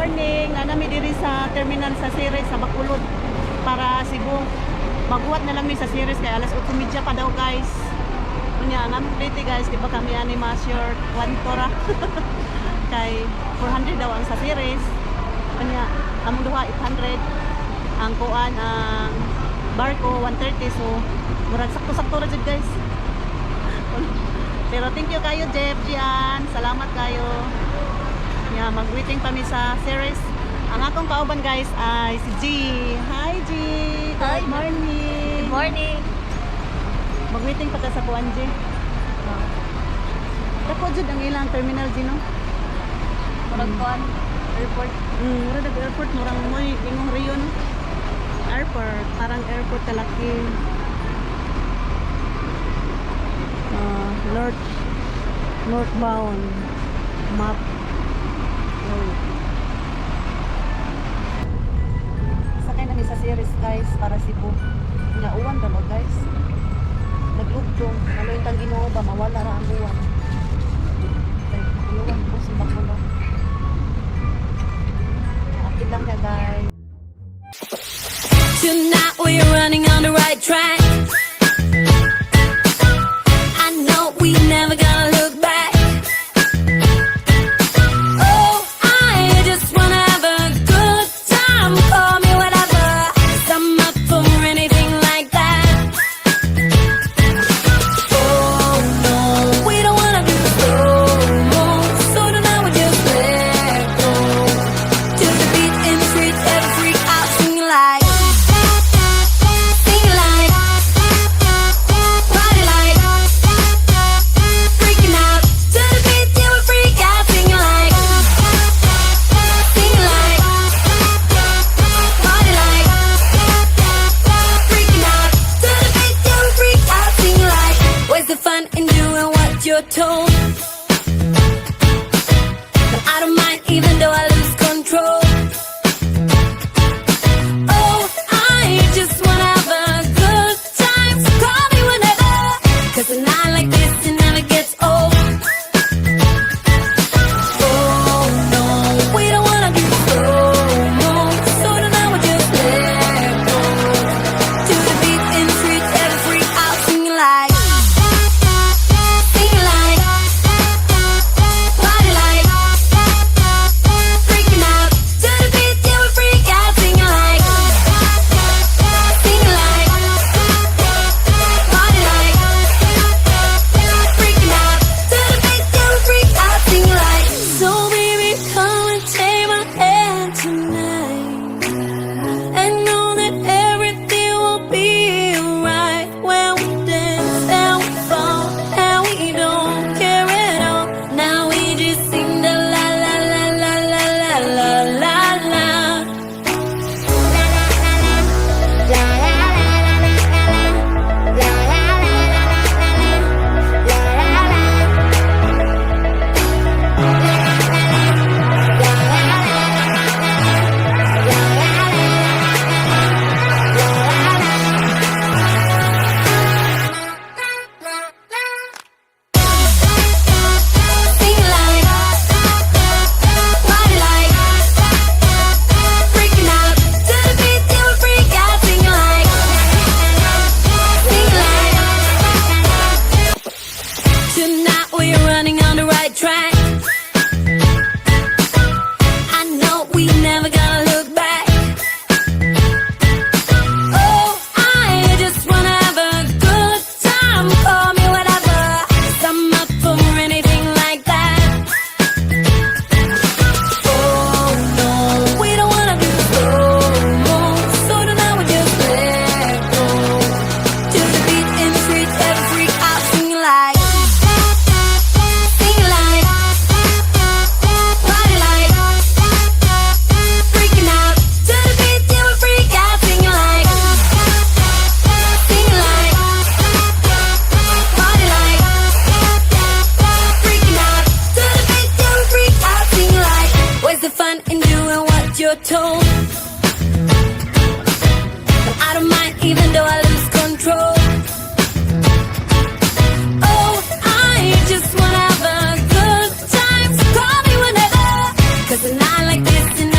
morning. Nami diri sa terminal sa Ceres sa Bacolod para Cebu. Magbuhat na lang mi sa Ceres kay alas 8:30 pa daw guys. Kunya namin pretty guys, di ba kami ani ma-sure kwanto ra. Kay 400 daw ang sa Ceres. Kunya among duha 800. Ang kuan ang barko 130 so murag sakto-sakto ra jud guys. Pero thank you kayo Jeff Gian. Salamat kayo. Yeah, mag-waiting pa mi sa Ceres. Ang akong kauban guys ay si G. Hi G. Good morning. Good morning. Mag-waiting pa ta sa kuan G. Dako jud ang ilang terminal G no. Murag kuan airport. Murag ang airport murang moy ingong Rio no. Airport, parang airport kalaki. Northbound map. Sakay namin sa Ceres guys para Cebu. Nga uwan daw guys. Naglugtong. Ano yung Ginoo ba mawala ra ang uwan. Uwan po sa Bacolod. Akit lang ka guys. Tonight we're running on the right track. I know we never gonna look back. Oh, I just wanna have a good time. Call me whatever, 'cause I'm up for anything like that. Oh no, we don't wanna do slow-mo, so tonight we just let go. To the beat in the streets, every freak out singing like. You're told, but I don't mind even though I lose control. Oh, I just wanna have a good time, so call me whenever, 'cause a night like this it never gets old. Oh no, we don't wanna do slow-mo, so tonight we just let go. To the beat in the streets, every freak out singing like. You're told, but I don't mind even though I lose control. Oh, I just wanna have a good time, so call me whenever, 'cause a night like this and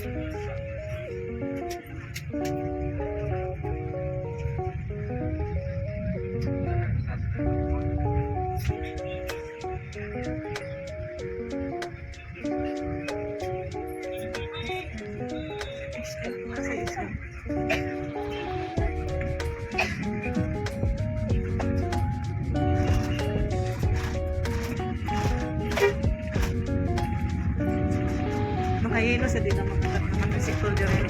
Makahilo sa din naman makasikol dire.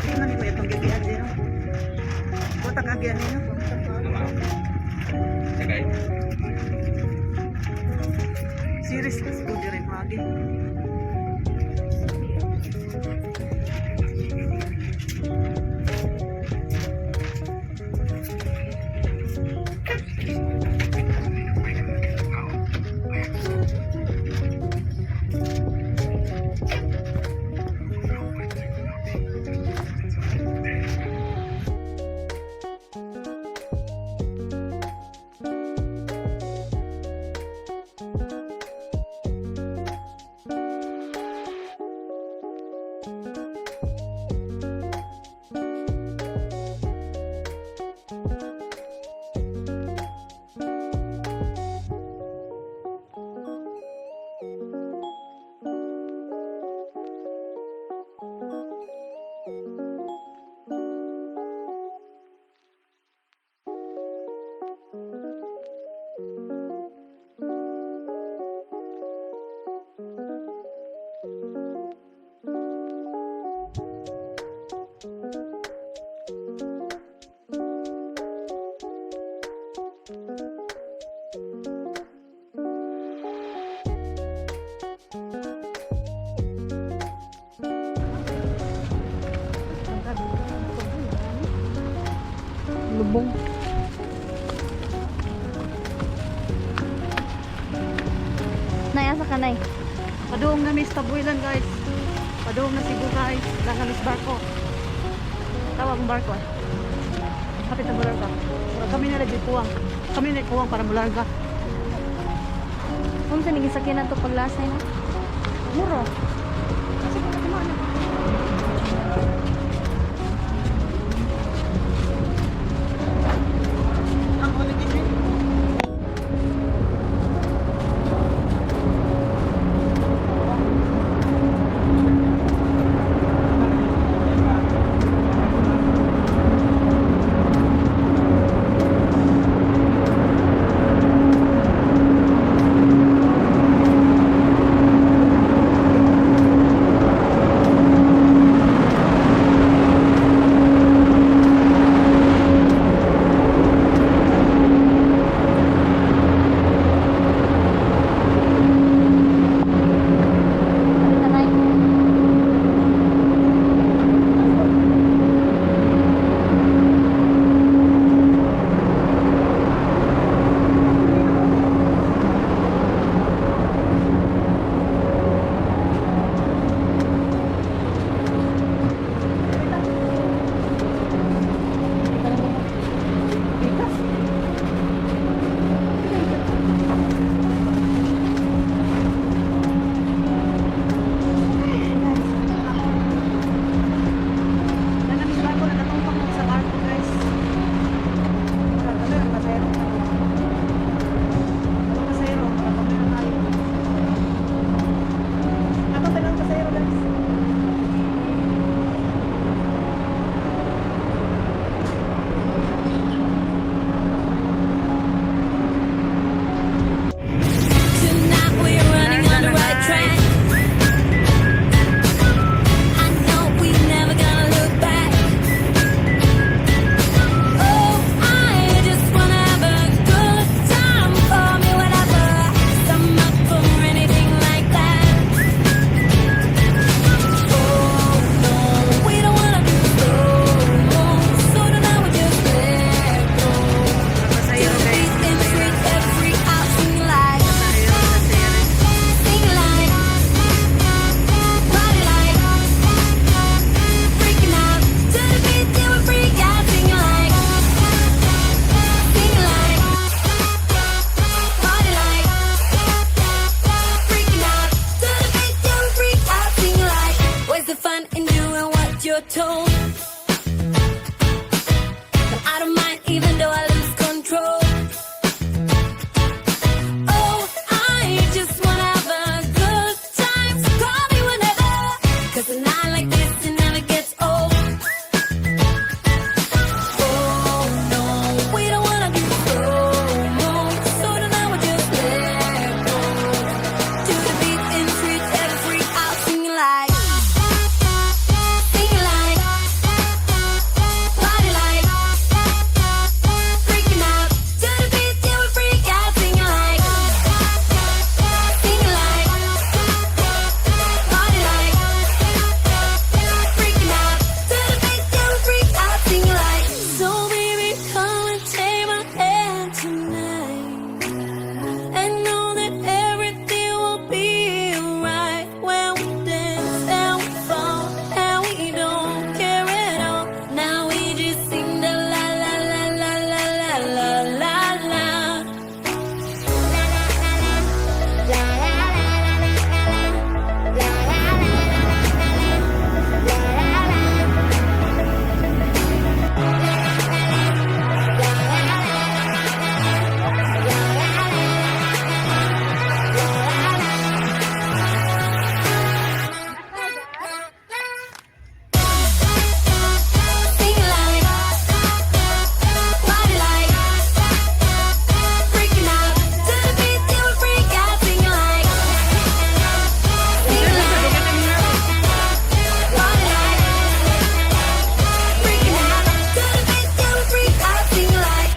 Ano ni mo itong gagian din? Buta kagian niyo. Series kasi ko dire magi. Lubong. Nay, asa ka, Nay? Padung na Miss Tabuilan guys. Padung na Cebu guys. Lang Miss barko. Tawag ang barko. Kapit na mularga. Kami na lagi puwang. Kami na puwang para mularga. Kung saan nagisakyan na ito paglasay na? Muro. Kasi kung naman. Ang ulit din. your tone. But I don't mind even though I lose control. Oh, I just wanna have a good time. So call me whenever. 'Cause a night like this, it never gets old. Oh no, we don't wanna be slow-mo. So tonight we just let go. To the beat in streets, every freak out, singing like, party like, freaking out. To the beat, yeah, we freak out, singing like, party like, freaking out. To the beat, yeah, we freak out, singing like. So baby, come and take my hand tonight, and know that everything will be alright when we dance and we fall and we don't care at all. Now we just sing the la la la la la la la la la. Sing like, party like, freaking out. To the beat, yeah, we freak out, singing like, party like, freaking out. To the beat, yeah, we freak out, singing like.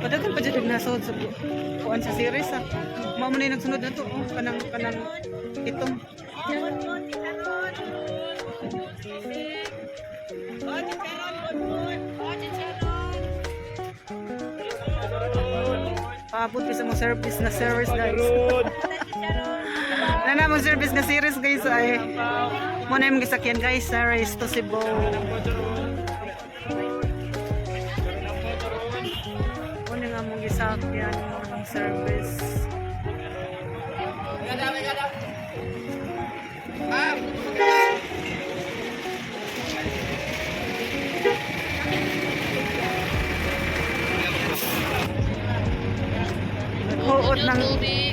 Padagan pa dyan nasod sa kuan sa series ha. Mao man yung nagsunod na to. Oh, kanang itong. Paabot sa mga service na series guys. Nana mo service na series guys ay mo na yung gisakyan guys series to Cebu. Ano nga mong gisakyan ng service. Huot ng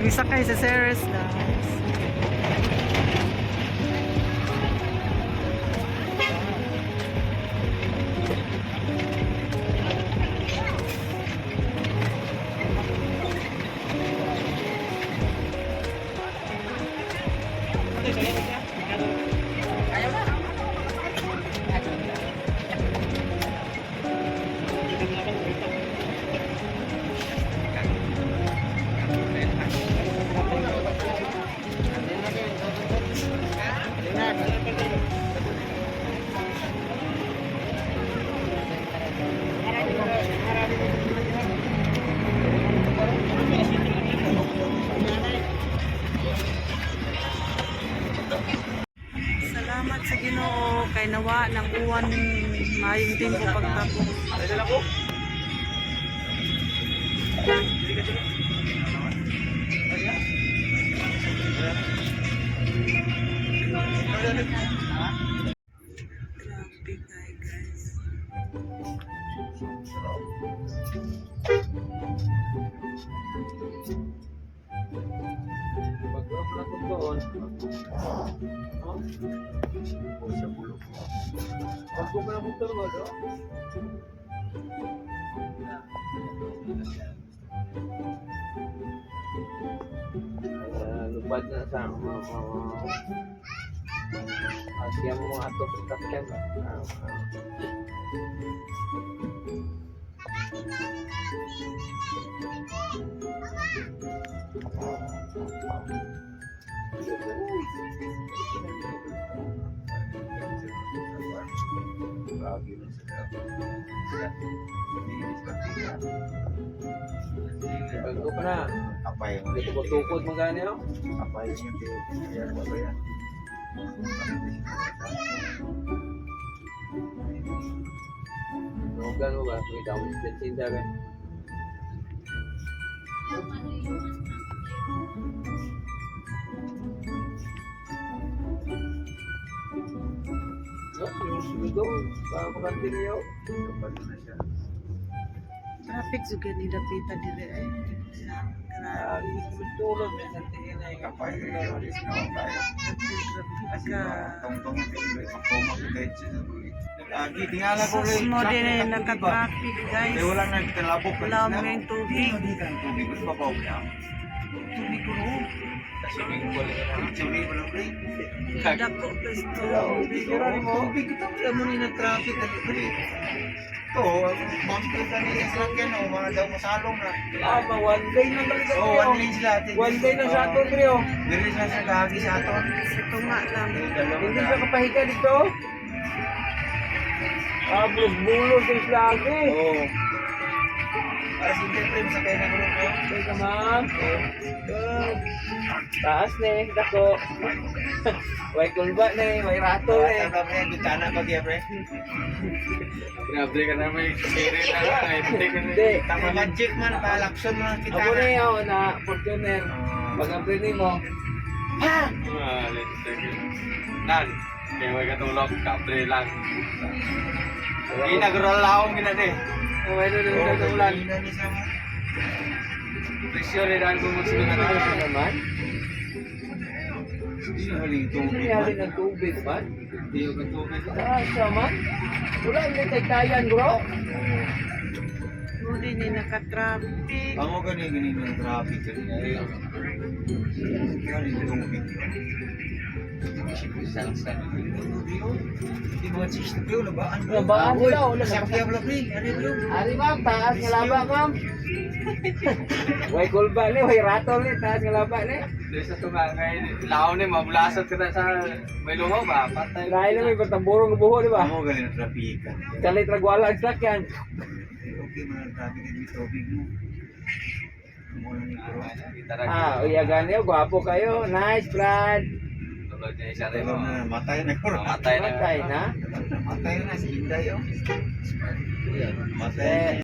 gisakay sa series guys. Salamat sa Ginoo kay nawa ng uwan mayong timpo pagtapos. Grabe guys. Lupad na sa Asya mo mga ato pagkakyan. Bago pa na. Apa yang Dito ko tukod mo gani ho. apa yang dibayar apa ya? Nogan mo ba? May dawis din sinda ba? No, yung sumigaw. Baka makante niyo. Kapag na siya. Traffic juga ni dapita dire ay. Ah, tulog na sa tingin ay Kapay na yun. Alis na ako tayo. Kasi tong-tong yung pinag makoma ko kahit siya sa bulit. Lagi, tingala ko rin. Mo din ay naka-traffic guys. Kaya wala nagtalabok. Wala may tubig. Hindi ka ng tubig. Gusto pa pa niya. Tubig ko rin. swimming pool. Swimming ko lang rin. Dako gusto. Tubig ito. Kaya mo rin traffic. Ito, bumper ka nila sa lakyan. Mga daw masalong na. Ah, ma one day na lang sa Oo, one lane sila. One day na sa aton, Rio. Dili sila sa gagi sa aton. Ito nga lang. Hindi ka kapahiga dito. Ah, bulos-bulos yung lagi. Oo. Para si Jeffrey, masakay na ko rin ko. Okay ka, ma'am. Taas na eh, dako. May kulba na eh, may rato eh. Tama mo yan, bintana pa Jeffrey. Grabe ka na may kasirin na lang. Hindi. Tama magic man, palakson mo ang kita Ako na yun, na Fortuner. Pag ang prini mo, ha! Nan, kaya may katulog, kabre lang. Hindi naguralaong ginade. may doon Oo, sa ulan. kanina ni Sama. Presyo rin ang kumusin na Ano natin. naman? Hindi na haling Hindi tubig nangyari man. ng tubig man. Hindi yung katulog. Ah, sama? Wala, hindi taytayan, bro. Mo din ay naka-traffic. Ako ganyan yung traffic kanina. Kaya haling tubig. Hindi mga chis na kayo, labaan ko. Labaan Uy, daw, labaan. sakya mo lang, pre. Ano yun? Ari ma'am, taas nga laba ma'am. Way kulba ni, way ratol ni, taas nga laba ni. Hindi sa tunga ngayon. Lao ni, mabulasot ka na sa may luho ba? Patay. Dahil na may pertamburong ng buho, di ba? Ako galing ng traffic. Kalit ragwala ang sakyan. Okay man ang traffic ng tubig mo. Mo lang yung bro. Ah, uyagan niyo, gwapo kayo. Nice, Brad. Tulog niya isa rin Alam mo. na, matay na ko. Matay na. Matay na. Matay na, si Inday oh. Matay.